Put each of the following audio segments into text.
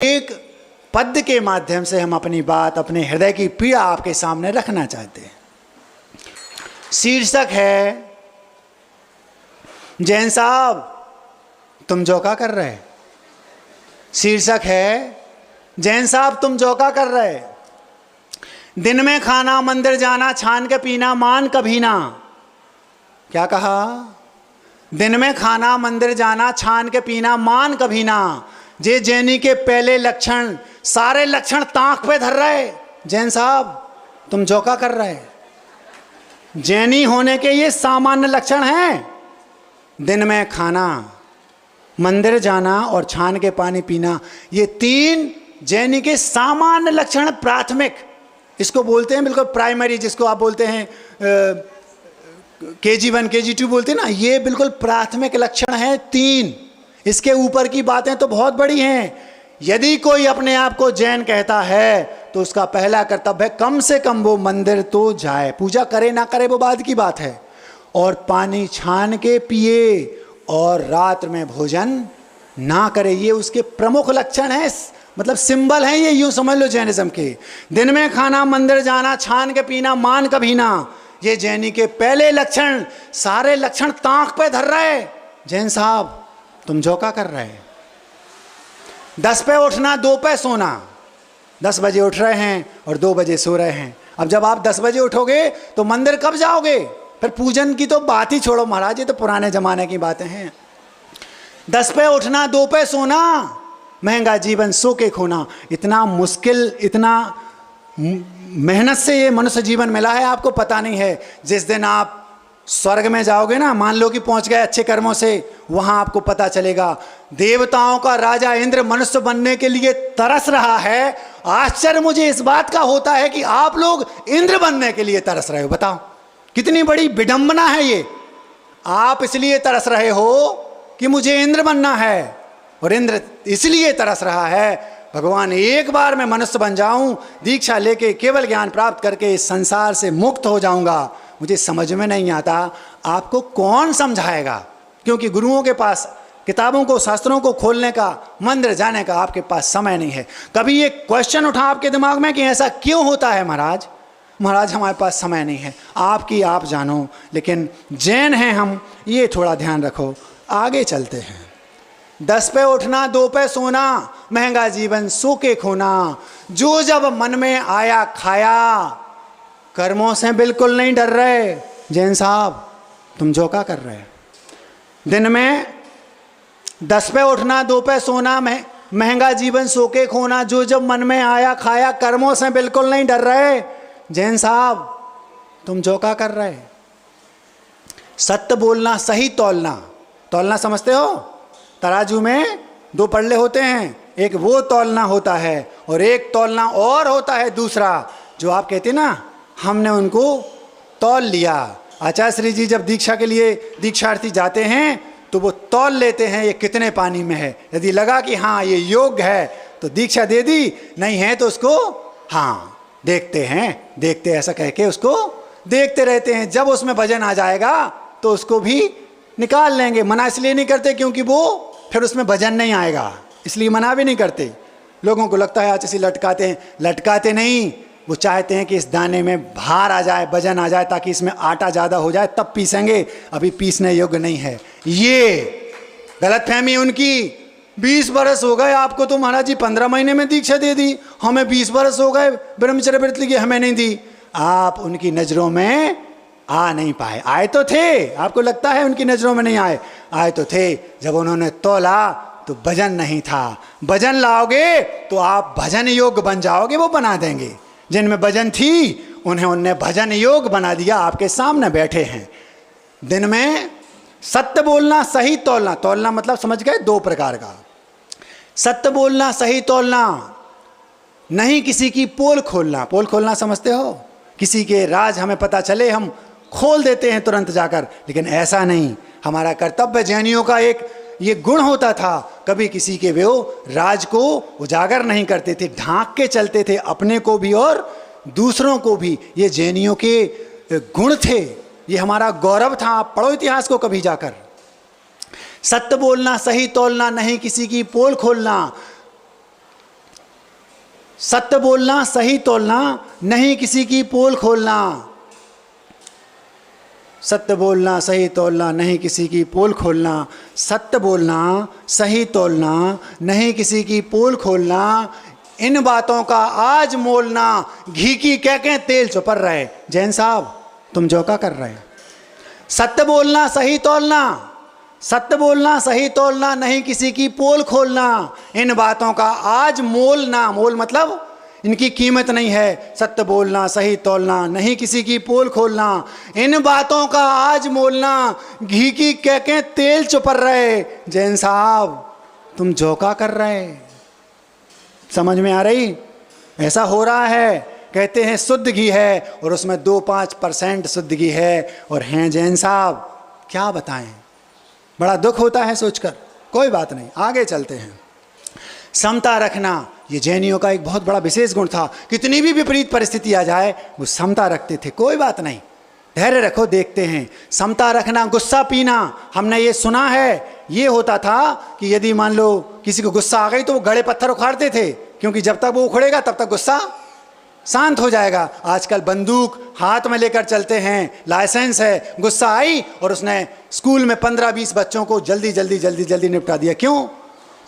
एक पद्य के माध्यम से हम अपनी बात, अपने हृदय की पीड़ा आपके सामने रखना चाहते हैं। शीर्षक है, जैन साहब तुम जोका कर रहे। शीर्षक है, जैन साहब तुम जोका कर रहे। दिन में खाना, मंदिर जाना, छान के पीना, मान कभी ना। क्या कहा? दिन में खाना, मंदिर जाना, छान के पीना, मान कभी ना। जे जैनी के पहले लक्षण, सारे लक्षण ताक पे धर रहे। जैन साहब तुम जोका कर रहे। जैनी होने के ये सामान्य लक्षण हैं। दिन में खाना, मंदिर जाना और छान के पानी पीना, ये तीन जैनी के सामान्य लक्षण, प्राथमिक, इसको बोलते हैं बिल्कुल प्राइमरी, जिसको आप बोलते हैं KG1 KG2 बोलते हैं ना, ये बिल्कुल प्राथमिक लक्षण है तीन। इसके ऊपर की बातें तो बहुत बड़ी हैं। यदि कोई अपने आप को जैन कहता है तो उसका पहला कर्तव्य है कम से कम वो मंदिर तो जाए। पूजा करे ना करे वो बाद की बात है। और पानी छान के पिए और रात में भोजन ना करे, ये उसके प्रमुख लक्षण हैं, मतलब सिंबल हैं ये, यूं समझ लो जैनिज्म के। दिन में खाना, मंदिर जाना, छान के पीना, मान कभी ना, ये जैनी के पहले लक्षण, सारे लक्षण ताक पे धर रहे। जैन साहब तुम जोका कर रहे। 10 पे उठना, 2 पे सोना। 10 बजे उठ रहे हैं और 2 बजे सो रहे हैं। अब जब आप 10 बजे उठोगे तो मंदिर कब जाओगे? फिर पूजन की तो बात ही छोड़ो महाराज, ये तो पुराने जमाने की बातें हैं। 10 पे उठना, 2 पे सोना, महंगा जीवन सो के खोना। इतना मुश्किल, इतना मेहनत से ये मनुष्य जीवन मिला है, आपको पता नहीं है। जिस दिन आप स्वर्ग में जाओगे ना, मान लो कि पहुंच गए अच्छे कर्मों से, वहां आपको पता चलेगा देवताओं का राजा इंद्र मनुष्य बनने के लिए तरस रहा है। आश्चर्य मुझे इस बात का होता है कि आप लोग इंद्र बनने के लिए तरस रहे हो। बताओ कितनी बड़ी विडंबना है ये। आप इसलिए तरस रहे हो कि मुझे इंद्र बनना है, और इंद्र इसलिए तरस रहा है भगवान एक बार मैं मनुष्य बन जाऊं, दीक्षा लेके केवल ज्ञान प्राप्त करके इस संसार से मुक्त हो जाऊंगा। मुझे समझ में नहीं आता, आपको कौन समझाएगा? क्योंकि गुरुओं के पास किताबों को, शास्त्रों को खोलने का, मंदिर जाने का आपके पास समय नहीं है। कभी ये क्वेश्चन उठा आपके दिमाग में कि ऐसा क्यों होता है महाराज? महाराज हमारे पास समय नहीं है। आपकी आप जानो, लेकिन जैन हैं हम, ये थोड़ा ध्यान रखो। आगे चलते हैं। 10 पे उठना, 2 पे सोना, महंगा जीवन सो के खोना। जो जब मन में आया खाया, कर्मों से बिल्कुल नहीं डर रहे। जैन साहब तुम जोका कर रहे। दिन में 10 पे उठना, 2 पे सोना, महंगा जीवन सो के खोना। जो जब मन में आया खाया, कर्मों से बिल्कुल नहीं डर रहे। जैन साहब तुम जोका कर रहे। सत्य बोलना, सही तौलना। तौलना समझते हो? तराजू में 2 पल्ले होते हैं, एक वो तौलना होता है और एक तौलना और होता है दूसरा, जो आप कहते ना हमने उनको तौल लिया। आचार्य श्री जी जब दीक्षा के लिए दीक्षार्थी जाते हैं तो वो तौल लेते हैं ये कितने पानी में है। यदि लगा कि हाँ ये योग्य है तो दीक्षा दे दी, नहीं है तो उसको हाँ देखते हैं, देखते ऐसा कह के उसको देखते रहते हैं। जब उसमें वजन आ जाएगा तो उसको भी निकाल लेंगे। मना इसलिए नहीं करते क्योंकि वो फिर उसमें वजन नहीं आएगा, इसलिए मना भी नहीं करते। लोगों को लगता है आज लटकाते हैं, लटकाते नहीं, वो चाहते हैं कि इस दाने में भार आ जाए, वजन आ जाए, ताकि इसमें आटा ज़्यादा हो जाए तब पीसेंगे। अभी पीसने योग्य नहीं है। ये गलतफहमी उनकी। 20 बरस हो गए आपको तो महाराज जी 15 महीने में दीक्षा दे दी, हमें 20 बरस हो गए ब्रह्मचर्य व्रत की, हमें नहीं दी। आप उनकी नज़रों में आ नहीं पाए। आए तो थे, आपको लगता है उनकी नज़रों में नहीं आए, आए तो थे। जब उन्होंने तोला तो भजन नहीं था। भजन लाओगे तो आप भजन योग बन जाओगे, वो बना देंगे। जिनमें भजन थी उन्हें भजन योग बना दिया, आपके सामने बैठे हैं। दिन में सत्य बोलना, सही तौलना। तौलना मतलब समझ गए, 2 प्रकार का। सत्य बोलना, सही तौलना, नहीं किसी की पोल खोलना। पोल खोलना समझते हो? किसी के राज हमें पता चले हम खोल देते हैं तुरंत जाकर, लेकिन ऐसा नहीं। हमारा कर्तव्य, जैनियों का एक ये गुण होता था, कभी किसी के वो राज को उजागर नहीं करते थे, ढांक के चलते थे, अपने को भी और दूसरों को भी। ये जैनियों के गुण थे, ये हमारा गौरव था। आप पढ़ो इतिहास को कभी जाकर। सत्य बोलना, सही तौलना, नहीं किसी की पोल खोलना। सत्य बोलना, सही तोलना, नहीं किसी की पोल खोलना। सत्य बोलना, सही तोलना, नहीं किसी की पोल खोलना। सत्य बोलना, सही तोलना, नहीं किसी की पोल खोलना। इन बातों का आज मोलना, घी की कह तेल चुपर रहे। जैन साहब तुम जो का कर रहे हो? सत्य बोलना, सही तोलना, सत्य बोलना, सही तोलना, नहीं किसी की पोल खोलना। इन बातों का आज मोलना, मोल मतलब इनकी कीमत नहीं है। सत्य बोलना, सही तोलना, नहीं किसी की पोल खोलना। इन बातों का आज मोलना, घी की कह तेल चुपर रहे। जैन साहब तुम झोंका कर रहे। समझ में आ रही? ऐसा हो रहा है। कहते हैं शुद्ध घी है और उसमें 2-5% शुद्ध घी है और हैं जैन साहब क्या बताएं। बड़ा दुख होता है सोचकर। कोई बात नहीं, आगे चलते हैं। समता रखना ये जैनियों का एक बहुत बड़ा विशेष गुण था। कितनी भी विपरीत परिस्थिति आ जाए वो समता रखते थे। कोई बात नहीं, धैर्य रखो, देखते हैं। समता रखना, गुस्सा पीना। हमने ये सुना है, ये होता था कि यदि मान लो किसी को गुस्सा आ गई तो वो गड़े पत्थर उखाड़ते थे, क्योंकि जब तक वो उखड़ेगा तब तक गुस्सा शांत हो जाएगा। आजकल बंदूक हाथ में लेकर चलते हैं, लाइसेंस है। गुस्सा आई और उसने स्कूल में 15-20 बच्चों को जल्दी जल्दी जल्दी जल्दी निपटा दिया। क्यों?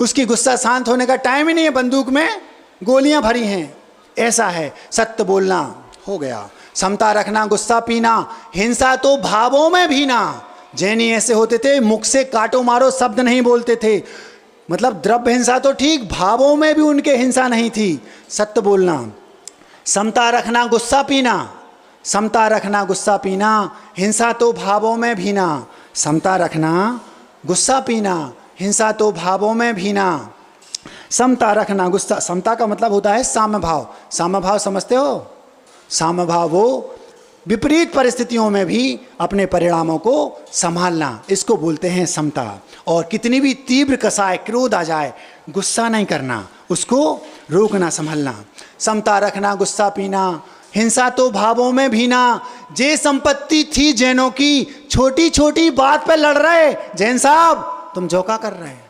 उसकी गुस्सा शांत होने का टाइम ही नहीं है, बंदूक में गोलियां भरी हैं। ऐसा है। सत्य बोलना हो गया, समता रखना, गुस्सा पीना, हिंसा तो भावों में भी ना। जैनी ऐसे होते थे, मुख से काटो मारो शब्द नहीं बोलते थे। मतलब द्रव्य हिंसा तो ठीक, भावों में भी उनके हिंसा नहीं थी। सत्य बोलना, समता रखना, गुस्सा पीना, समता रखना, गुस्सा पीना, हिंसा तो भावों में भी ना। समता रखना, गुस्सा पीना, हिंसा तो भावों में भी ना। समता रखना, गुस्सा। समता का मतलब होता है साम्य भाव। साम्य भाव समझते हो? साम्य भाव वो विपरीत परिस्थितियों में भी अपने परिणामों को संभालना, इसको बोलते हैं समता। और कितनी भी तीव्र कसाय क्रोध आ जाए, गुस्सा नहीं करना, उसको रोकना, संभलना। समता रखना, गुस्सा पीना, हिंसा तो भावों में भी ना। जे संपत्ति थी जैनों की, छोटी छोटी बात पे लड़ रहे। जैन साहब तुम झोंका कर रहे हैं।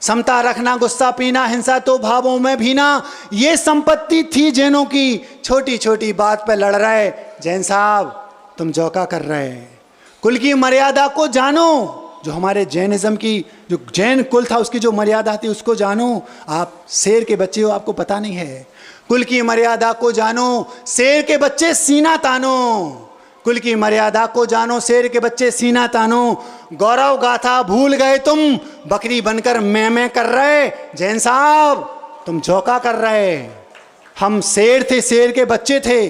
समता रखना, गुस्सा पीना, हिंसा तो भावों में भी ना। ये संपत्ति थी जैनों की, छोटी छोटी बात पे लड़ रहे। जैन साहब तुम झोंका कर रहे हैं। कुल की मर्यादा को जानो। जो हमारे जैनिज्म की, जो जैन कुल था उसकी जो मर्यादा थी उसको जानो। आप शेर के बच्चे हो, आपको पता नहीं है। कुल की मर्यादा को जानो, शेर के बच्चे सीना तानो। कुल की मर्यादा को जानो, शेर के बच्चे सीना तानो। गौरव गाथा भूल गए तुम, बकरी बनकर मैं कर रहे। जैन साहब तुम झोंका कर रहे। हम शेर थे, शेर के बच्चे थे,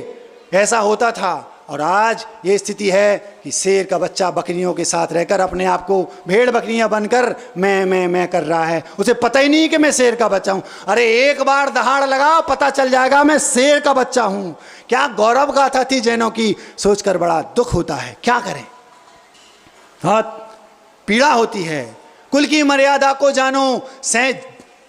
ऐसा होता था। और आज ये स्थिति है कि शेर का बच्चा बकरियों के साथ रहकर अपने आप को भेड़ बकरियां बनकर मैं कर रहा है। उसे पता ही नहीं कि मैं शेर का बच्चा हूं। अरे एक बार दहाड़ लगाओ, पता चल जाएगा मैं शेर का बच्चा हूं। क्या गौरव गाथा थी जैनों की, सोचकर बड़ा दुख होता है। क्या करें, बहुत पीड़ा होती है। कुल की मर्यादा को जानो,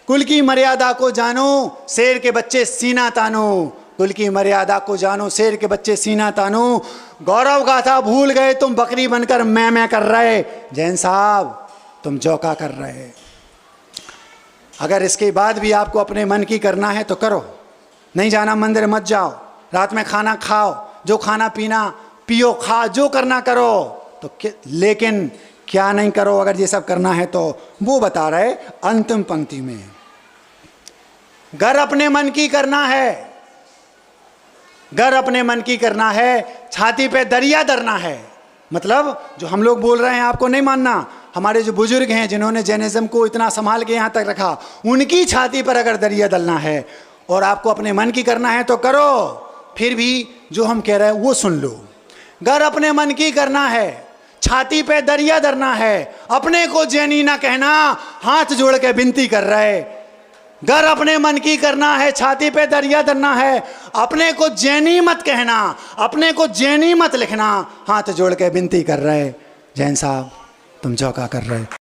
कुल की मर्यादा को जानो, शेर के बच्चे सीना तानो। कुल की मर्यादा को जानो, शेर के बच्चे सीना तानो। गौरव गाथा भूल गए तुम, बकरी बनकर मैं कर रहे। जैन साहब तुम झोंका कर रहे। अगर इसके बाद भी आपको अपने मन की करना है तो करो। नहीं जाना मंदिर मत जाओ, रात में खाना खाओ, जो खाना पीना पियो, खा, जो करना करो। तो लेकिन क्या नहीं करो अगर ये सब करना है तो, वो बता रहे अंतिम पंक्ति में। गर अपने मन की करना है, गर अपने मन की करना है, छाती पे दरिया धरना है। मतलब जो हम लोग बोल रहे हैं आपको नहीं मानना। हमारे जो बुजुर्ग हैं जिन्होंने जैनिज्म को इतना संभाल के यहाँ तक रखा, उनकी छाती पर अगर दरिया डलना है और आपको अपने मन की करना है तो करो। फिर भी जो हम कह रहे हैं वो सुन लो। गर अपने मन की करना है, छाती पे दरिया धरना है, अपने को जैनी ना कहना, हाथ जोड़ के विनती कर रहे। गर अपने मन की करना है, छाती पे दरिया धरना है, अपने को जैनी मत कहना, अपने को जैनी मत लिखना, हाथ जोड़ के विनती कर रहे। जैन साहब तुम झोंका कर रहे।